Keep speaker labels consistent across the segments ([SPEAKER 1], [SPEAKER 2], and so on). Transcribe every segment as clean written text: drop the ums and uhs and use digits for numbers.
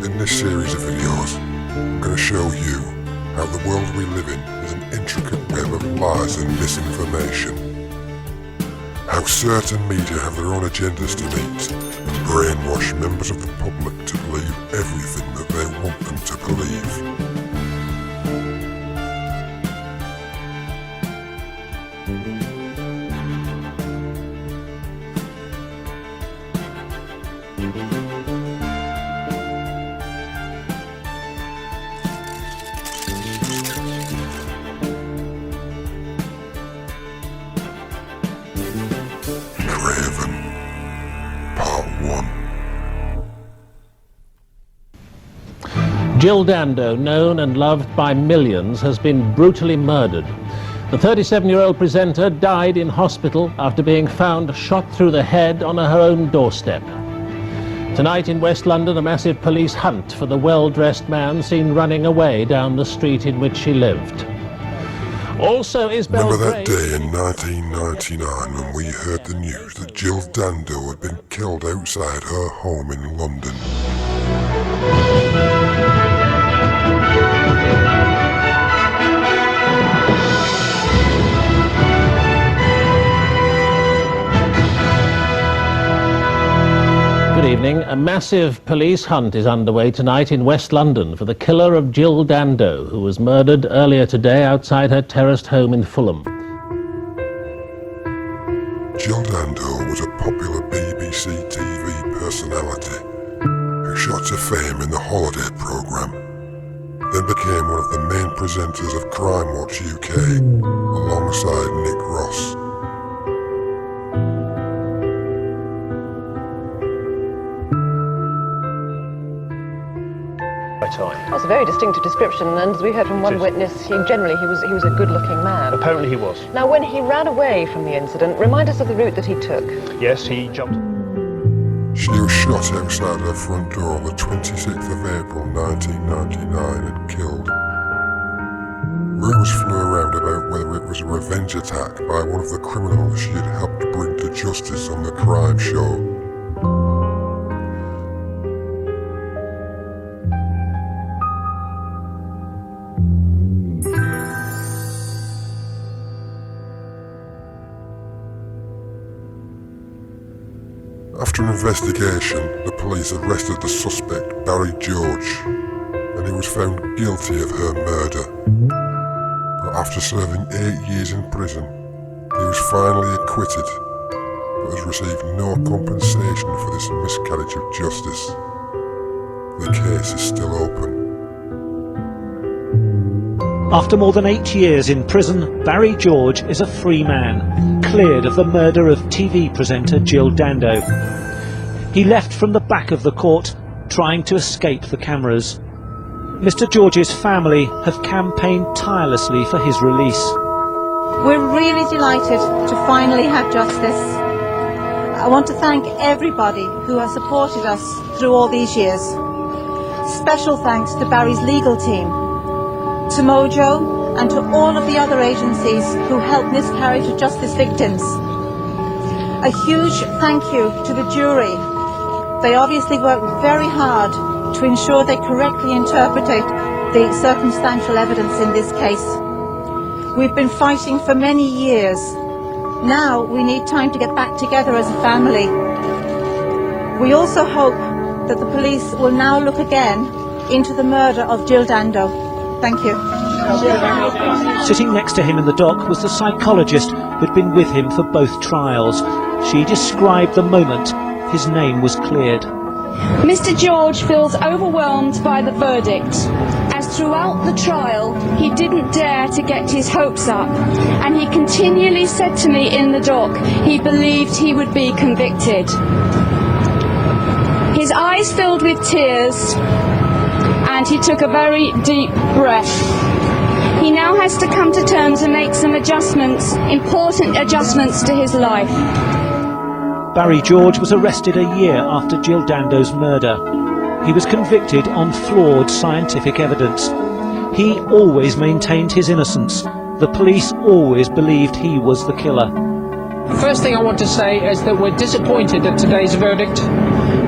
[SPEAKER 1] In this series of videos, I'm going to show you how the world we live in is an intricate web of lies and misinformation. How certain media have their own agendas to meet and brainwash members of the public to believe everything that they want them to believe. Craven, Part 1.
[SPEAKER 2] Jill Dando, known and loved by millions, has been brutally murdered. The 37-year-old presenter died in hospital after being found shot through the head on her own doorstep. Tonight in West London, a massive police hunt for the well-dressed man seen running away down the street in which she lived. Also is
[SPEAKER 1] Remember that day in 1999 when we heard the news that Jill Dando had been killed outside her home in London?
[SPEAKER 2] Good evening. A massive police hunt is underway tonight in West London for the killer of Jill Dando, who was murdered earlier today outside her terraced home in Fulham.
[SPEAKER 1] Jill Dando was a popular BBC TV personality who shot to fame in the holiday programme, then became one of the main presenters of Crime Watch UK alongside Nick Ross.
[SPEAKER 3] That's a very distinctive description, and as we heard from one witness, he was a good-looking man.
[SPEAKER 4] Apparently he was.
[SPEAKER 3] Now, when he ran away from the incident, remind us of the route that he took.
[SPEAKER 4] Yes, he jumped.
[SPEAKER 1] She was shot outside her front door on the 26th of April 1999 and killed. Rumours flew around about whether it was a revenge attack by one of the criminals she had helped bring to justice on the crime show. After an investigation, the police arrested the suspect, Barry George, and he was found guilty of her murder. But after serving 8 years in prison, he was finally acquitted, but has received no compensation for this miscarriage of justice. The case is still open.
[SPEAKER 5] After more than 8 years in prison, Barry George is a free man, cleared of the murder of TV presenter Jill Dando. He left from the back of the court, trying to escape the cameras. Mr. George's family have campaigned tirelessly for his release.
[SPEAKER 6] We're really delighted to finally have justice. I want to thank everybody who has supported us through all these years. Special thanks to Barry's legal team, to Mojo, and to all of the other agencies who help miscarriage of justice victims. A huge thank you to the jury. They obviously worked very hard to ensure they correctly interpreted the circumstantial evidence in this case. We've been fighting for many years. Now we need time to get back together as a family. We also hope that the police will now look again into the murder of Jill Dando. Thank you.
[SPEAKER 5] Sitting next to him in the dock was the psychologist who'd been with him for both trials. She described the moment his name was cleared.
[SPEAKER 7] Mr. George feels overwhelmed by the verdict, as throughout the trial he didn't dare to get his hopes up, and he continually said to me in the dock he believed he would be convicted. His eyes filled with tears, and he took a very deep breath. He now has to come to terms and make some adjustments, important adjustments to his life.
[SPEAKER 5] Barry George was arrested a year after Jill Dando's murder. He was convicted on flawed scientific evidence. He always maintained his innocence. The police always believed he was the killer.
[SPEAKER 8] First thing I want to say is that we're disappointed at today's verdict,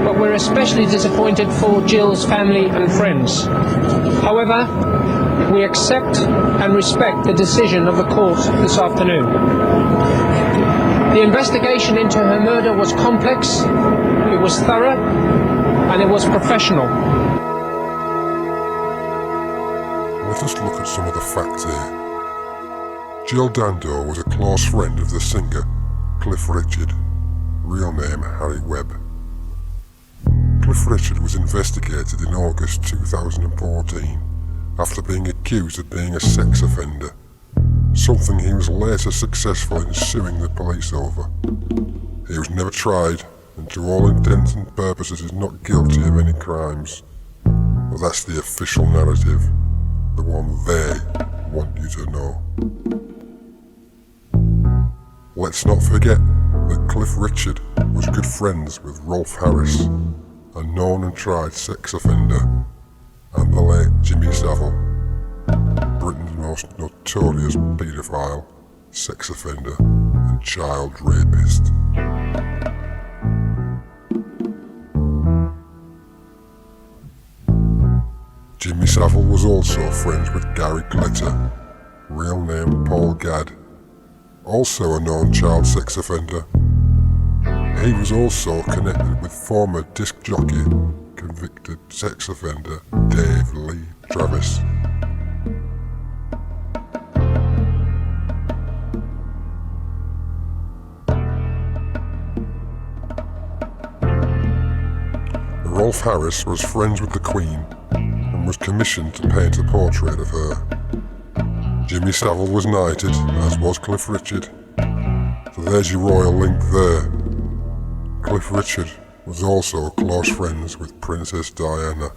[SPEAKER 8] but
[SPEAKER 4] we're especially disappointed for Jill's family and friends. However, we accept and respect the decision of the court this afternoon. The investigation into her murder was complex, it was thorough, and it was professional.
[SPEAKER 1] Let us look at some of the facts here. Jill Dando was a close friend of the singer Cliff Richard, real name Harry Webb. Cliff Richard was investigated in August 2014 after being accused of being a sex offender, something he was later successful in suing the police over. He was never tried, and to all intents and purposes is not guilty of any crimes. But that's the official narrative, the one they want you to know. Let's not forget that Cliff Richard was good friends with Rolf Harris, a known and tried sex offender, and the late Jimmy Savile, Britain's most notorious paedophile, sex offender and child rapist. Jimmy Savile was also friends with Gary Glitter, real name Paul Gadd, also a known child sex offender. He was also connected with former disc jockey, convicted sex offender Dave Lee Travis. Rolf Harris was friends with the Queen and was commissioned to paint a portrait of her. Jimmy Savile was knighted, as was Cliff Richard. So there's your royal link there. Cliff Richard was also close friends with Princess Diana.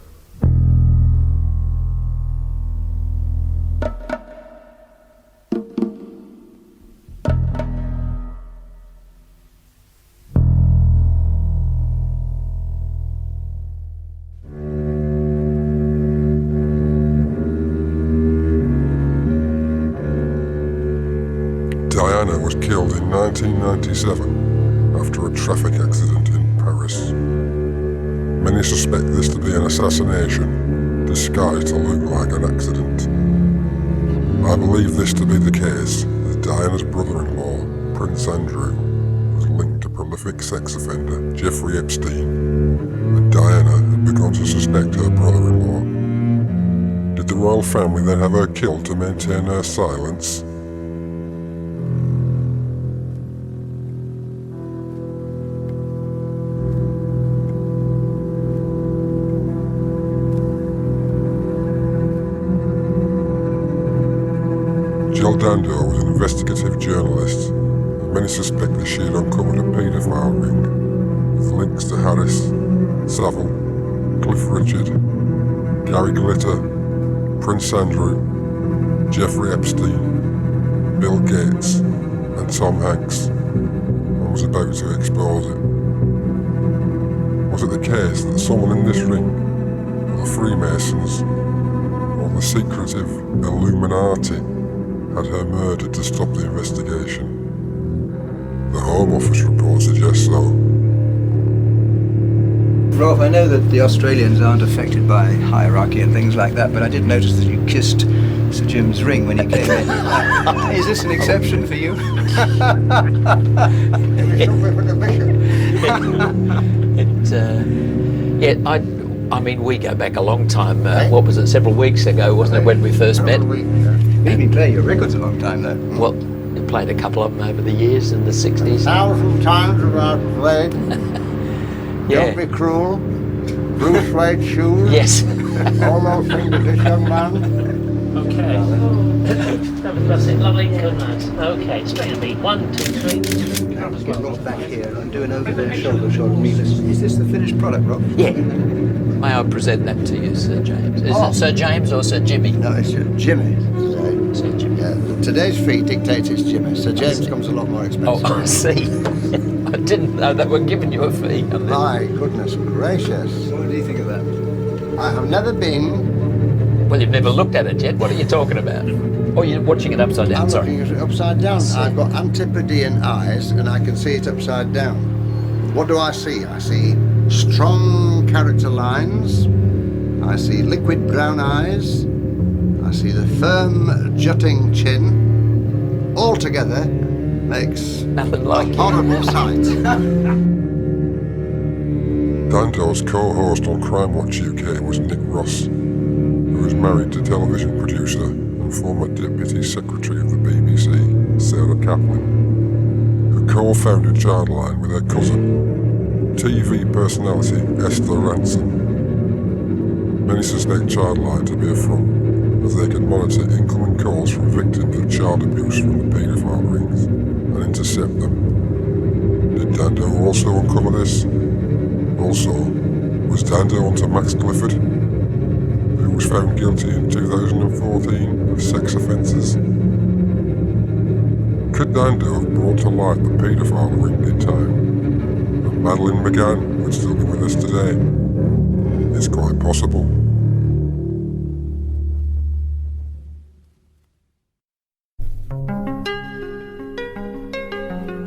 [SPEAKER 1] Diana was killed in 1997 after a traffic accident in Paris. Many suspect this to be an assassination, disguised to look like an accident. I believe this to be the case, as Diana's brother-in-law, Prince Andrew, was linked to prolific sex offender Jeffrey Epstein, and Diana had begun to suspect her brother-in-law. Did the royal family then have her killed to maintain her silence? Jill Dando was an investigative journalist, and many suspect that she had uncovered a paedophile ring with links to Harris, Savile, Cliff Richard, Gary Glitter, Prince Andrew, Jeffrey Epstein, Bill Gates, and Tom Hanks, and was about to expose it. Was it the case that someone in this ring, or the Freemasons, or the secretive Illuminati, had her murdered to stop the investigation? The Home Office report suggests so.
[SPEAKER 8] Rolf, I know that the Australians aren't affected by hierarchy and things like that, but I did notice that you kissed Sir Jim's ring when he came in. Is this an exception for you?
[SPEAKER 9] I mean, we go back a long time. What was it, several weeks ago, wasn't it, when we first met?
[SPEAKER 8] You've been playing your records a long time, though.
[SPEAKER 9] Well, we played a couple of them over the years in the 60s.
[SPEAKER 10] 1,000 times about played.
[SPEAKER 9] Yeah.
[SPEAKER 10] Don't Be Cruel, Blue Suede Shoes.
[SPEAKER 9] Yes.
[SPEAKER 10] All those things of this young man.
[SPEAKER 2] Okay. That's it, lovely, good night. Okay, straight at me. 1, 2, 3.
[SPEAKER 8] I'll just get Rob back here and do an over-the-shoulder shot of me. Is this the finished product, Rob?
[SPEAKER 9] Yeah. May I present that to you, Sir James? Is it Sir James or Sir Jimmy?
[SPEAKER 8] No, it's Jimmy.
[SPEAKER 9] Sir Jimmy.
[SPEAKER 10] Yeah, today's fee dictates it's Jimmy. Sir James comes a lot more expensive.
[SPEAKER 9] Oh, I see. I didn't know they were giving you a fee.
[SPEAKER 10] My goodness gracious.
[SPEAKER 8] What do you think of that?
[SPEAKER 10] I have never been...
[SPEAKER 9] Well, you've never looked at it yet. What are you talking about? Or you're watching it upside down,
[SPEAKER 10] I'm
[SPEAKER 9] sorry.
[SPEAKER 10] looking at it upside down. I've got Antipodean eyes and I can see it upside down. What do I see? I see strong character lines. I see liquid brown eyes. I see the firm, jutting chin. All together makes
[SPEAKER 9] Nothing like
[SPEAKER 10] a horrible sight.
[SPEAKER 1] Dando's co-host on Crime Watch UK was Nick Ross, who was married to television producer and former Deputy Secretary of the BBC, Sarah Kaplan, who co-founded Childline with her cousin, TV personality Esther Ransom. Many suspect Childline to be a front, as they can monitor incoming calls from victims of child abuse from the paedophile rings and intercept them. Did Dando also uncover this? Also, was Dando onto Max Clifford, who was found guilty in 2014 of sex offences? Could Dando have brought to light the paedophile ring in time, and Madeleine McGann would still be with us today? It's quite possible.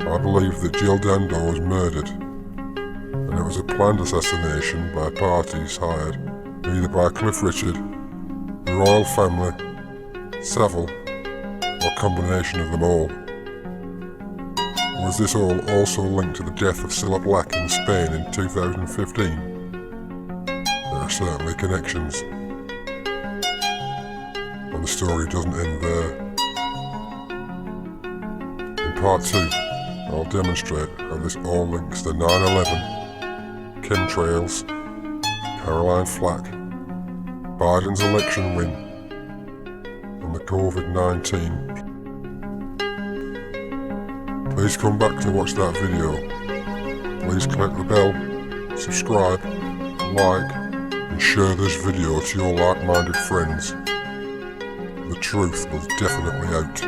[SPEAKER 1] I believe that Jill Dando was murdered, and it was a planned assassination by parties hired either by Cliff Richard, the royal family, Savile, or a combination of them all. Was this all also linked to the death of Cilla Black in Spain in 2015? There are certainly connections. And the story doesn't end there. In part 2, I'll demonstrate how this all links to 9/11, chemtrails, Caroline Flack, Biden's election win, and the COVID-19. Please come back to watch that video. Please click the bell, subscribe, like, and share this video to your like-minded friends. The truth will definitely out.